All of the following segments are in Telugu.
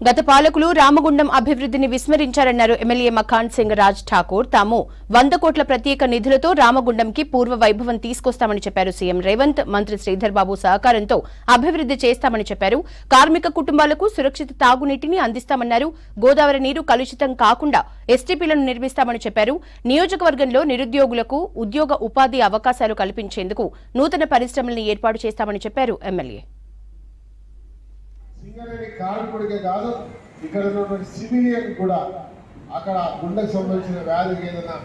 గత పాలకులు రామగుండం అభివృద్ధిని విస్మరించారన్నారు ఎమ్మెల్యే మఖాన్ సింగ్ రాజ్ ఠాకూర్. తాము 100 కోట్ల ప్రత్యేక నిధులతో రామగుండంకి పూర్వ వైభవం తీసుకొస్తామని చెప్పారు సీఎం రేవంత్. మంత్రి శ్రీధర్ బాబు సహకారంతో అభివృద్ధి చేస్తామని చెప్పారు. కార్మిక కుటుంబాలకు సురక్షిత తాగునీటిని అందిస్తామన్నారు. గోదావరి నీరు కలుషితం కాకుండా ఎస్టీపీలను నిర్మిస్తామని చెప్పారు. నియోజకవర్గంలో నిరుద్యోగులకు ఉద్యోగ ఉపాధి అవకాశాలు కల్పించేందుకు నూతన పరిశ్రమలను ఏర్పాటు చేస్తామని చెప్పారు ఎమ్మెల్యే. సింగరేణి కార్మికుడికే కాదు, ఇక్కడ ఉన్నటువంటి సివిలియన్ కూడా అక్కడ గుండెకు సంబంధించిన వ్యాధికి ఏదైనా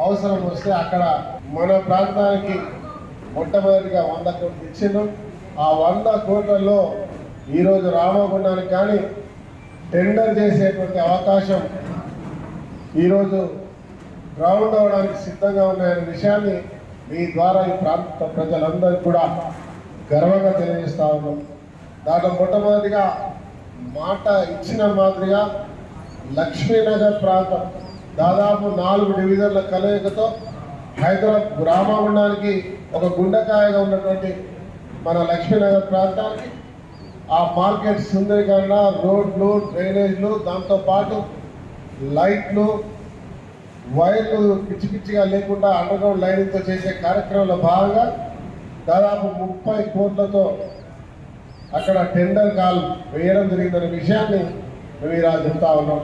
అవసరం వస్తే అక్కడ మన ప్రాంతానికి మొట్టమొదటిగా 100 కోట్లు ఇచ్చిండు. ఆ 100 కోట్లలో ఈరోజు రామగుండానికి కానీ టెండర్ చేసేటువంటి అవకాశం ఈరోజు గ్రౌండ్ అవ్వడానికి సిద్ధంగా ఉన్నాయనే విషయాన్ని మీ ద్వారా ఈ ప్రాంత ప్రజలందరికీ కూడా గర్వంగా తెలియజేస్తా ఉన్నాం. దాంట్లో మొట్టమొదటిగా మాట ఇచ్చిన మాదిరిగా లక్ష్మీనగర్ ప్రాంతం దాదాపు 4 డివిజన్ల కలయికతో హైదరాబాద్ రామగుండానికి ఒక గుండెకాయగా ఉన్నటువంటి మన లక్ష్మీనగర్ ప్రాంతానికి ఆ మార్కెట్ సుందరీకరణ, రోడ్లు, డ్రైనేజ్లు, దాంతోపాటు లైట్లు, వైర్లు పిచ్చి పిచ్చిగా లేకుండా అండర్గ్రౌండ్ లైనింగ్తో చేసే కార్యక్రమంలో భాగంగా దాదాపు 30 కోట్లతో అక్కడ టెండర్ కాల్ వేయడం జరిగిందనే విషయాన్ని మేము ఇలా చెప్తా ఉన్నాం.